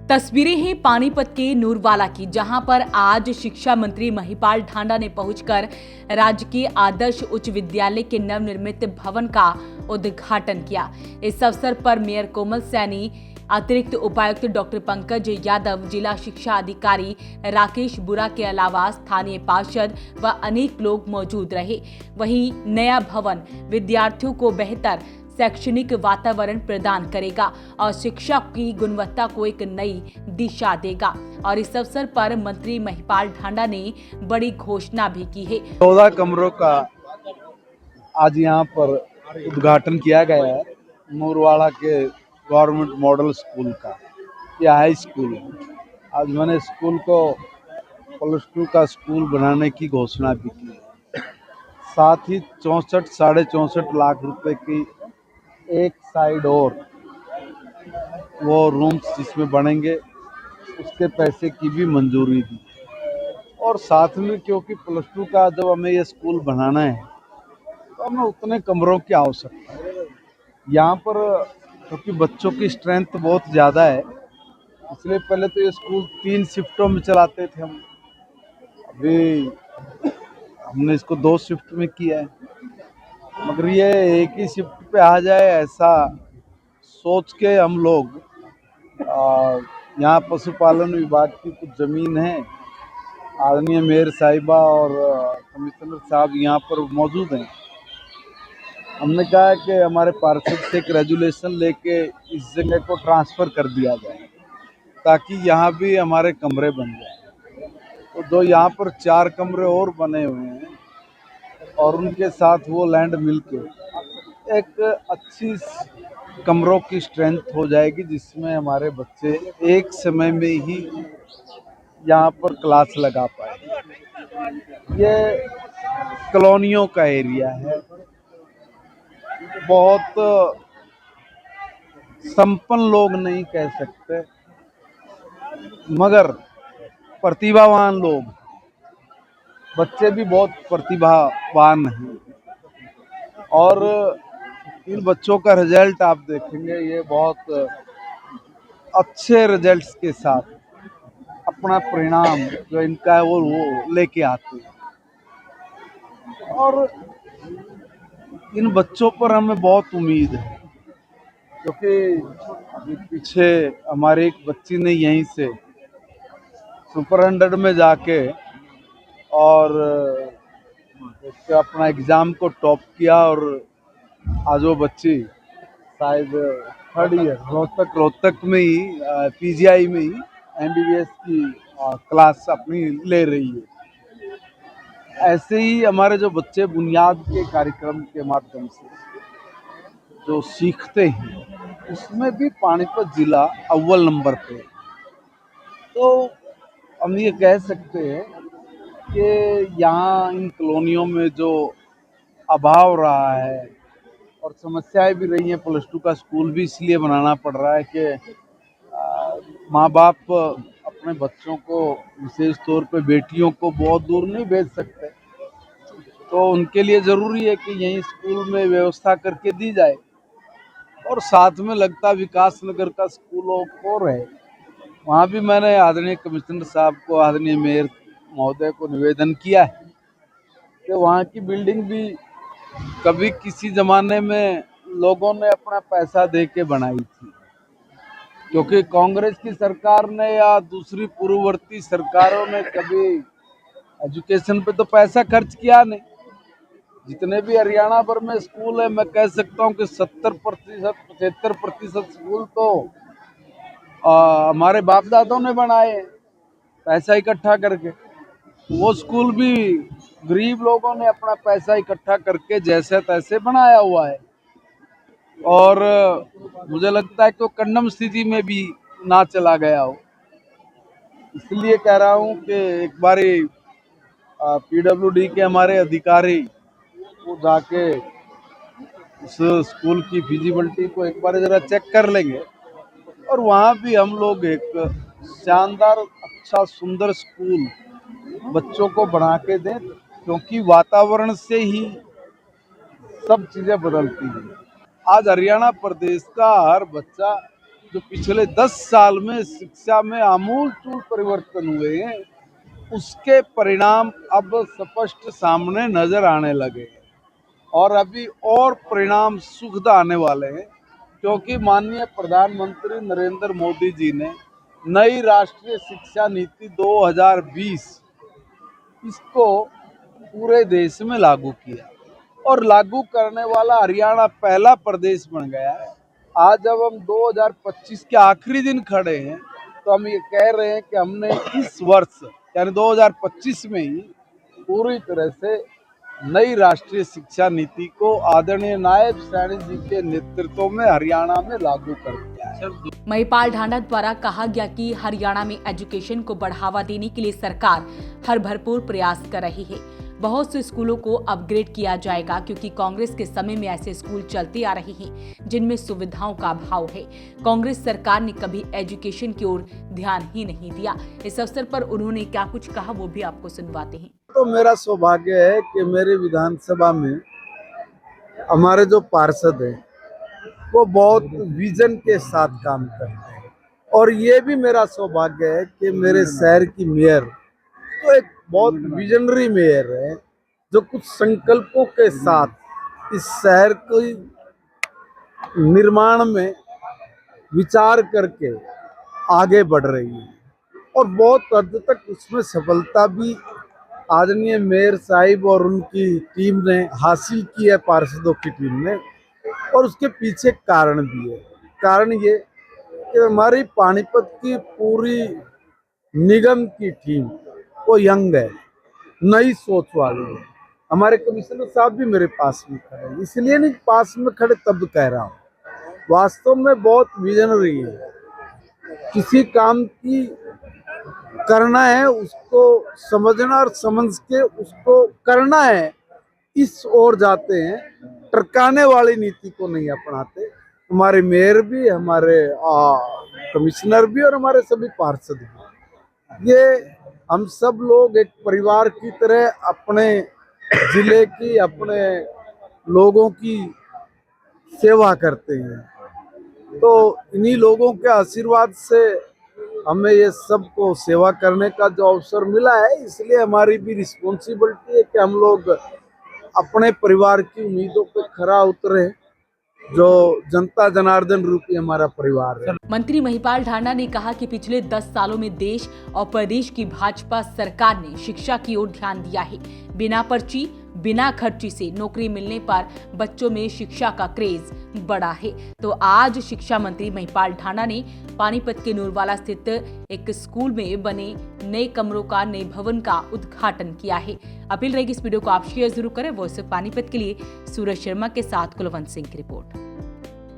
तस्वीरें हैं पानीपत के नूरवाला की, जहां पर आज शिक्षा मंत्री महिपाल ढांडा ने पहुंचकर राजकीय आदर्श उच्च विद्यालय के नवनिर्मित भवन का उद्घाटन किया। इस अवसर पर मेयर कोमल सैनी, अतिरिक्त उपायुक्त डॉक्टर पंकज यादव, जिला शिक्षा अधिकारी राकेश बुरा के अलावा स्थानीय पार्षद व अनेक लोग मौजूद रहे। वहीं नया भवन विद्यार्थियों को बेहतर शैक्षणिक वातावरण प्रदान करेगा और शिक्षा की गुणवत्ता को एक नई दिशा देगा। और इस अवसर पर मंत्री महिपाल ढांडा ने बड़ी घोषणा भी की है। 14 कमरों का आज यहाँ पर उद्घाटन किया गया है। नूरवाड़ा के गवर्नमेंट मॉडल स्कूल का, यह हाई स्कूल है। आज मैंने स्कूल को +2 का स्कूल बनाने की घोषणा भी की। साथ ही 64-64.5 लाख रुपए की एक साइड और वो रूम्स जिसमें बनेंगे उसके पैसे की भी मंजूरी दी। और साथ में क्योंकि +2 का जब हमें ये स्कूल बनाना है तो हमें उतने कमरों की आवश्यकता है। यहाँ पर क्योंकि बच्चों की स्ट्रेंथ बहुत ज़्यादा है, इसलिए पहले तो ये स्कूल 3 शिफ्टों में चलाते थे हम। अभी हमने इसको 2 शिफ्ट में किया है, मगर ये एक ही शिफ्ट पे आ जाए ऐसा सोच के हम लोग यहाँ पशुपालन विभाग की कुछ ज़मीन है, आदरणीय मेयर साहिबा और कमिश्नर साहब यहाँ पर मौजूद हैं। हमने कहा है कि हमारे पार्षद से एक रेजुलेशन लेके इस जगह को ट्रांसफ़र कर दिया जाए ताकि यहाँ भी हमारे कमरे बन जाए। तो जो यहाँ पर 4 कमरे और बने हुए हैं और उनके साथ वो लैंड मिलके एक अच्छी कमरों की स्ट्रेंथ हो जाएगी, जिसमें हमारे बच्चे एक समय में ही यहाँ पर क्लास लगा पाए। ये कॉलोनियों का एरिया है, बहुत संपन्न लोग नहीं कह सकते मगर प्रतिभावान लोग, बच्चे भी बहुत प्रतिभावान हैं। और इन बच्चों का रिजल्ट आप देखेंगे, ये बहुत अच्छे रिजल्ट्स के साथ अपना परिणाम जो इनका है वो लेके आते हैं। और इन बच्चों पर हमें बहुत उम्मीद है, क्योंकि अभी पीछे हमारे एक बच्ची ने यहीं से सुपर 100 में जाके और अपना एग्ज़ाम को टॉप किया। और आज वो बच्ची शायद 3rd ईयर रोहतक में ही PGI में ही MBBS की क्लास अपनी ले रही है। ऐसे ही हमारे जो बच्चे बुनियाद के कार्यक्रम के माध्यम से जो सीखते हैं, उसमें भी पानीपत जिला अव्वल नंबर पे। तो हम ये कह सकते हैं कि यहाँ इन कॉलोनियों में जो अभाव रहा है और समस्याएं भी रही हैं, +2 का स्कूल भी इसलिए बनाना पड़ रहा है कि माँ बाप अपने बच्चों को, विशेष तौर पे बेटियों को बहुत दूर नहीं भेज सकते, तो उनके लिए ज़रूरी है कि यहीं स्कूल में व्यवस्था करके दी जाए। और साथ में लगता विकास नगर का स्कूल और है, वहाँ भी मैंने आदरणीय कमिश्नर साहब को, आदरणीय मेयर महोदय को निवेदन किया है कि वहाँ की बिल्डिंग भी कभी किसी ज़माने में लोगों ने अपना पैसा दे के बनाई थी, क्योंकि कांग्रेस की सरकार ने या दूसरी पूर्ववर्ती सरकारों ने कभी एजुकेशन पे तो पैसा खर्च किया नहीं। जितने भी हरियाणा भर में स्कूल है, मैं कह सकता हूँ कि 70% 75% स्कूल तो हमारे बाप दादों ने बनाए हैं पैसा इकट्ठा करके। वो स्कूल भी गरीब लोगों ने अपना पैसा इकट्ठा करके जैसे तैसे बनाया हुआ है। और मुझे लगता है कि वो कंडम स्थिति में भी ना चला गया हो। इसलिए कह रहा हूँ कि एक बारी PWD के हमारे अधिकारी वो जाके उस स्कूल की फिजिबिलिटी को एक बार ज़रा चेक कर लेंगे और वहाँ भी हम लोग एक शानदार, अच्छा, सुंदर स्कूल बच्चों को बना के दें, क्योंकि वातावरण से ही सब चीज़ें बदलती हैं। आज हरियाणा प्रदेश का हर बच्चा जो पिछले 10 साल में शिक्षा में आमूलचूल परिवर्तन हुए हैं, उसके परिणाम अब स्पष्ट सामने नजर आने लगे हैं और अभी और परिणाम सुखद आने वाले हैं, क्योंकि माननीय प्रधानमंत्री नरेंद्र मोदी जी ने नई राष्ट्रीय शिक्षा नीति 2020 इसको पूरे देश में लागू किया और लागू करने वाला हरियाणा पहला प्रदेश बन गया है। आज जब हम 2025 के आखिरी दिन खड़े हैं तो हम ये कह रहे हैं कि हमने इस वर्ष यानी 2025 में ही पूरी तरह से नई राष्ट्रीय शिक्षा नीति को आदरणीय नायब सैनी जी के नेतृत्व में हरियाणा में लागू कर दिया है। महिपाल ढांडा द्वारा कहा गया कि हरियाणा में एजुकेशन को बढ़ावा देने के लिए सरकार हर भरपूर प्रयास कर रही है। बहुत से स्कूलों को अपग्रेड किया जाएगा, क्योंकि कांग्रेस के समय में ऐसे स्कूल चलते आ रहे हैं जिनमें सुविधाओं का अभाव है। कांग्रेस सरकार ने कभी एजुकेशन की ओर ध्यान ही नहीं दिया। इस अवसर पर उन्होंने क्या कुछ कहा वो भी आपको सुनवाते हैं। तो मेरा सौभाग्य है कि मेरे विधानसभा में हमारे जो पार्षद हैं वो बहुत विजन के साथ काम करते हैं और ये भी मेरा सौभाग्य है कि मेरे शहर की मेयर तो एक बहुत विजनरी मेयर है, जो कुछ संकल्पों के साथ इस शहर को निर्माण में विचार करके आगे बढ़ रही है और बहुत हद तक उसमें सफलता भी आदरणीय मेयर साहिब और उनकी टीम ने हासिल की है, पार्षदों की टीम ने। और उसके पीछे कारण भी है। कारण ये कि हमारी पानीपत की पूरी निगम की टीम वो यंग है, नई सोच वाली है। हमारे कमिश्नर साहब भी मेरे पास में खड़े हैं, इसलिए नहीं पास में खड़े तब कह रहा हूँ, वास्तव में बहुत विजनरी है। किसी काम की करना है उसको समझना और समझ के उसको करना है, इस ओर जाते हैं, टरकाने वाली नीति को नहीं अपनाते। हमारे मेयर भी, हमारे कमिश्नर भी और हमारे सभी पार्षद भी, ये हम सब लोग एक परिवार की तरह अपने जिले की, अपने लोगों की सेवा करते हैं। तो इन्हीं लोगों के आशीर्वाद से हमें ये सबको सेवा करने का जो अवसर मिला है, इसलिए हमारी भी रिस्पॉन्सिबिलिटी है कि हम लोग अपने परिवार की उम्मीदों पे खरा उतरे, जो जनता जनार्दन रूपी हमारा परिवार है। मंत्री महिपाल ढांडा ने कहा कि पिछले 10 सालों में देश और प्रदेश की भाजपा सरकार ने शिक्षा की ओर ध्यान दिया है। बिना पर्ची, बिना खर्ची से नौकरी मिलने पर बच्चों में शिक्षा का क्रेज बढ़ा है। तो आज शिक्षा मंत्री महिपाल ढांडा ने पानीपत के नूरवाला स्थित एक स्कूल में बने नए कमरों का, नए भवन का उद्घाटन किया है। अपील रहेगी इस वीडियो को आप शेयर जरूर करें। वॉइस ऑफ पानीपत के लिए सूरज शर्मा के साथ कुलवंत सिंह की रिपोर्ट।